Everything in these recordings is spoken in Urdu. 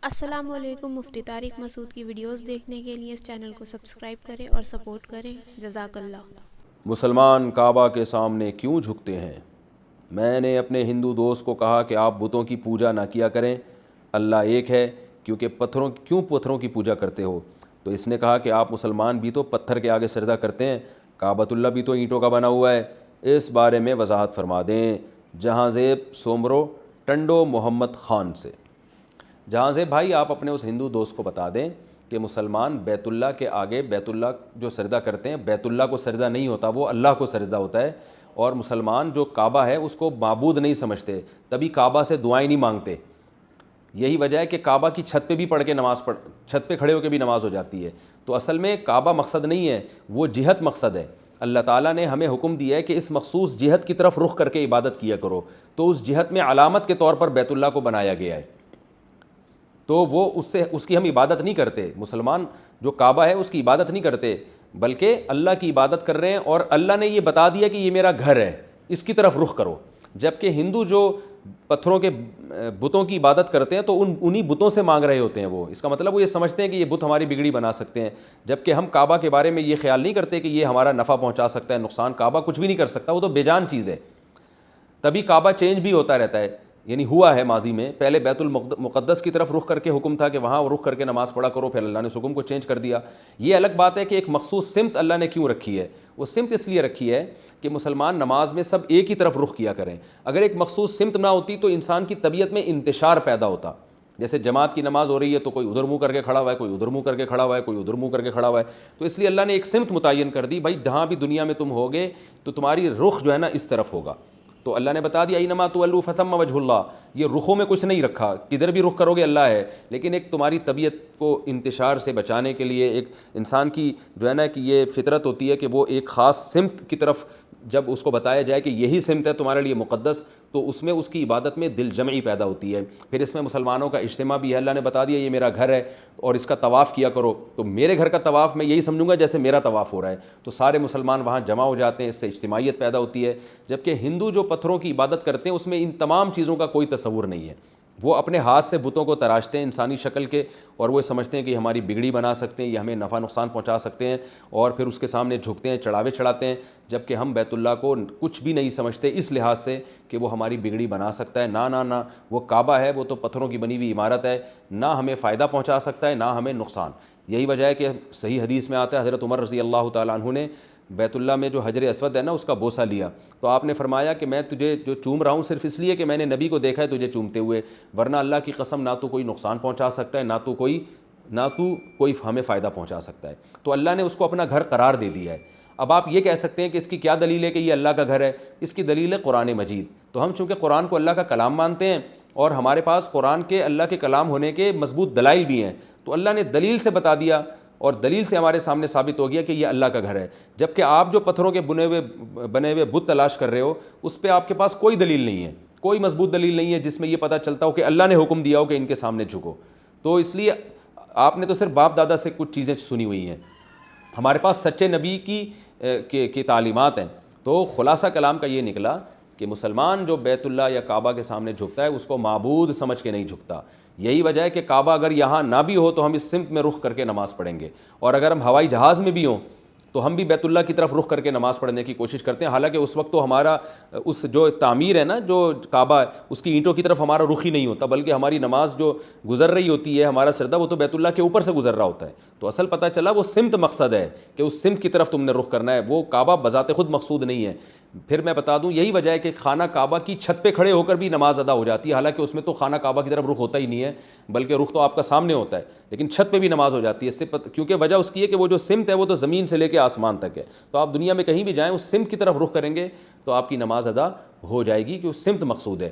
السلام علیکم۔ مفتی طارق مسعود کی ویڈیوز دیکھنے کے لیے اس چینل کو سبسکرائب کریں اور سپورٹ کریں۔ جزاک اللہ۔ مسلمان کعبہ کے سامنے کیوں جھکتے ہیں؟ میں نے اپنے ہندو دوست کو کہا کہ آپ بتوں کی پوجا نہ کیا کریں، اللہ ایک ہے، کیوں پتھروں کی پوجا کرتے ہو؟ تو اس نے کہا کہ آپ مسلمان بھی تو پتھر کے آگے سجدہ کرتے ہیں، کعبۃ اللہ بھی تو اینٹوں کا بنا ہوا ہے، اس بارے میں وضاحت فرما دیں۔ جہاں زیب سومرو ٹنڈو محمد خان سے۔ جہاں زیب بھائی، آپ اپنے اس ہندو دوست کو بتا دیں کہ مسلمان بیت اللہ کے آگے، بیت اللہ جو سجدہ کرتے ہیں، بیت اللہ کو سجدہ نہیں ہوتا، وہ اللہ کو سجدہ ہوتا ہے، اور مسلمان جو کعبہ ہے اس کو معبود نہیں سمجھتے، تبھی کعبہ سے دعائیں نہیں مانگتے۔ یہی وجہ ہے کہ کعبہ کی چھت پہ بھی پڑھ کے چھت پہ کھڑے ہو کے بھی نماز ہو جاتی ہے۔ تو اصل میں کعبہ مقصد نہیں ہے، وہ جہت مقصد ہے۔ اللہ تعالیٰ نے ہمیں حکم دیا ہے کہ اس مخصوص جہت کی طرف رخ کر کے عبادت کیا کرو، تو اس جہت میں علامت کے طور پر بیت اللہ کو بنایا گیا ہے، تو وہ اس کی ہم عبادت نہیں کرتے۔ مسلمان جو کعبہ ہے اس کی عبادت نہیں کرتے، بلکہ اللہ کی عبادت کر رہے ہیں، اور اللہ نے یہ بتا دیا کہ یہ میرا گھر ہے، اس کی طرف رخ کرو۔ جبکہ ہندو جو پتھروں کے بتوں کی عبادت کرتے ہیں تو انہی بتوں سے مانگ رہے ہوتے ہیں، وہ اس کا مطلب وہ یہ سمجھتے ہیں کہ یہ بت ہماری بگڑی بنا سکتے ہیں، جبکہ ہم کعبہ کے بارے میں یہ خیال نہیں کرتے کہ یہ ہمارا نفع پہنچا سکتا ہے، نقصان۔ کعبہ کچھ بھی نہیں کر سکتا، وہ تو بے جان چیز ہے۔ تبھی کعبہ چینج بھی ہوتا رہتا ہے، یعنی ہوا ہے ماضی میں، پہلے بیت المقدس کی طرف رخ کر کے حکم تھا کہ وہاں رخ کر کے نماز پڑھا کرو، پھر اللہ نے اس حکم کو چینج کر دیا۔ یہ الگ بات ہے کہ ایک مخصوص سمت اللہ نے کیوں رکھی ہے۔ وہ سمت اس لیے رکھی ہے کہ مسلمان نماز میں سب ایک ہی طرف رخ کیا کریں۔ اگر ایک مخصوص سمت نہ ہوتی تو انسان کی طبیعت میں انتشار پیدا ہوتا۔ جیسے جماعت کی نماز ہو رہی ہے تو کوئی ادھر منہ کر کے کھڑا ہوا ہے، کوئی ادھر منہ کر کے کھڑا ہوا ہے، کوئی ادھر منہ کر کے کھڑا ہوا ہے، تو اس لیے اللہ نے ایک سمت متعین کر دی، بھائی جہاں بھی دنیا میں تم ہوگے تو تمہاری رخ جو ہے نا اس طرف ہوگا۔ تو اللہ نے بتا دیا اینما تولوا فثم وجہ اللہ، یہ رخوں میں کچھ نہیں رکھا، کدھر بھی رخ کرو گے اللہ ہے، لیکن ایک تمہاری طبیعت کو انتشار سے بچانے کے لیے، ایک انسان کی جو ہے نا کہ یہ فطرت ہوتی ہے کہ وہ ایک خاص سمت کی طرف جب اس کو بتایا جائے کہ یہی سمت ہے تمہارے لیے مقدس، تو اس میں اس کی عبادت میں دل جمعی پیدا ہوتی ہے۔ پھر اس میں مسلمانوں کا اجتماع بھی ہے، اللہ نے بتا دیا یہ میرا گھر ہے اور اس کا طواف کیا کرو، تو میرے گھر کا طواف میں یہی سمجھوں گا جیسے میرا طواف ہو رہا ہے، تو سارے مسلمان وہاں جمع ہو جاتے ہیں، اس سے اجتماعیت پیدا ہوتی ہے۔ جبکہ ہندو جو پتھروں کی عبادت کرتے ہیں اس میں ان تمام چیزوں کا کوئی تصور نہیں ہے، وہ اپنے ہاتھ سے بتوں کو تراشتے ہیں انسانی شکل کے، اور وہ سمجھتے ہیں کہ ہماری بگڑی بنا سکتے ہیں، یہ ہمیں نفع نقصان پہنچا سکتے ہیں، اور پھر اس کے سامنے جھکتے ہیں، چڑھاوے چڑھاتے ہیں، جبکہ ہم بیت اللہ کو کچھ بھی نہیں سمجھتے اس لحاظ سے کہ وہ ہماری بگڑی بنا سکتا ہے۔ نہ وہ کعبہ ہے، وہ تو پتھروں کی بنی ہوئی عمارت ہے، نہ ہمیں فائدہ پہنچا سکتا ہے نہ ہمیں نقصان۔ یہی وجہ ہے کہ صحیح حدیث میں آتا ہے حضرت عمر رضی اللہ تعالیٰ عنہ نے بیت اللہ میں جو حجر اسود ہے نا اس کا بوسہ لیا، تو آپ نے فرمایا کہ میں تجھے جو چوم رہا ہوں صرف اس لیے کہ میں نے نبی کو دیکھا ہے تجھے چومتے ہوئے، ورنہ اللہ کی قسم نہ تو کوئی نقصان پہنچا سکتا ہے نہ تو کوئی ہمیں فائدہ پہنچا سکتا ہے۔ تو اللہ نے اس کو اپنا گھر قرار دے دیا ہے۔ اب آپ یہ کہہ سکتے ہیں کہ اس کی کیا دلیل ہے کہ یہ اللہ کا گھر ہے؟ اس کی دلیل ہے قرآن مجید۔ تو ہم چونکہ قرآن کو اللہ کا کلام مانتے ہیں اور ہمارے پاس قرآن کے اللہ کے کلام ہونے کے مضبوط دلائل بھی ہیں، تو اللہ نے دلیل سے بتا دیا اور دلیل سے ہمارے سامنے ثابت ہو گیا کہ یہ اللہ کا گھر ہے۔ جبکہ آپ جو پتھروں کے بنے ہوئے بت تلاش کر رہے ہو اس پہ آپ کے پاس کوئی دلیل نہیں ہے، کوئی مضبوط دلیل نہیں ہے جس میں یہ پتہ چلتا ہو کہ اللہ نے حکم دیا ہو کہ ان کے سامنے جھکو۔ تو اس لیے آپ نے تو صرف باپ دادا سے کچھ چیزیں سنی ہوئی ہیں، ہمارے پاس سچے نبی کی تعلیمات ہیں۔ تو خلاصہ کلام کا یہ نکلا کہ مسلمان جو بیت اللہ یا کعبہ کے سامنے جھکتا ہے اس کو معبود سمجھ کے نہیں جھکتا۔ یہی وجہ ہے کہ کعبہ اگر یہاں نہ بھی ہو تو ہم اس سمت میں رخ کر کے نماز پڑھیں گے، اور اگر ہم ہوائی جہاز میں بھی ہوں تو ہم بھی بیت اللہ کی طرف رخ کر کے نماز پڑھنے کی کوشش کرتے ہیں، حالانکہ اس وقت تو ہمارا اس جو تعمیر ہے نا جو کعبہ ہے اس کی اینٹوں کی طرف ہمارا رخ ہی نہیں ہوتا، بلکہ ہماری نماز جو گزر رہی ہوتی ہے، ہمارا سردہ وہ تو بیت اللہ کے اوپر سے گزر رہا ہوتا ہے۔ تو اصل پتہ چلا وہ سمت مقصد ہے کہ اس سمت کی طرف تم نے رخ کرنا ہے، وہ کعبہ بذات خود مقصود نہیں ہے۔ پھر میں بتا دوں یہی وجہ ہے کہ خانہ کعبہ کی چھت پہ کھڑے ہو کر بھی نماز ادا ہو جاتی ہے، حالانکہ اس میں تو خانہ کعبہ کی طرف رخ ہوتا ہی نہیں ہے، بلکہ رخ تو آپ کا سامنے ہوتا ہے، لیکن چھت پہ بھی نماز ہو جاتی ہے۔ اس سے کیونکہ وجہ اس کی ہے کہ وہ جو سمت ہے وہ تو زمین سے لے کے آسمان تک ہے، تو آپ دنیا میں کہیں بھی جائیں اس سمت کی طرف رخ کریں گے تو آپ کی نماز ادا ہو جائے گی کہ اس سمت مقصود ہے۔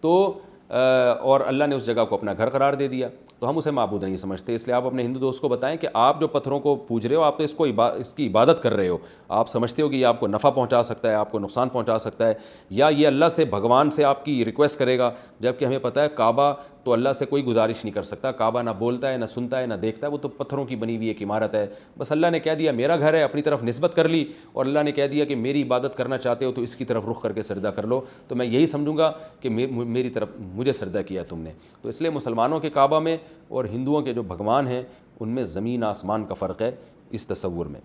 تو اور اللہ نے اس جگہ کو اپنا گھر قرار دے دیا، تو ہم اسے معبود نہیں سمجھتے۔ اس لیے آپ اپنے ہندو دوست کو بتائیں کہ آپ جو پتھروں کو پوج رہے ہو آپ تو اس کی عبادت کر رہے ہو، آپ سمجھتے ہو کہ یہ آپ کو نفع پہنچا سکتا ہے، آپ کو نقصان پہنچا سکتا ہے، یا یہ اللہ سے بھگوان سے آپ کی ریکویسٹ کرے گا، جبکہ ہمیں پتہ ہے کعبہ تو اللہ سے کوئی گزارش نہیں کر سکتا. کعبہ نہ بولتا ہے، نہ سنتا ہے، نہ دیکھتا ہے، وہ تو پتھروں کی بنی ہوئی ایک عمارت ہے. بس اللہ نے کہہ دیا میرا گھر ہے، اپنی طرف نسبت کر لی، اور اللہ نے کہہ دیا کہ میری عبادت کرنا چاہتے ہو تو اس کی طرف رخ کر کے سجدہ کر لو. تو میں یہی سمجھوں گا کہ میری طرف مجھے سجدہ کیا تم نے. تو اس لیے مسلمانوں کے کعبہ میں اور ہندوؤں کے جو بھگوان ہیں ان میں زمین آسمان کا فرق ہے اس تصور میں.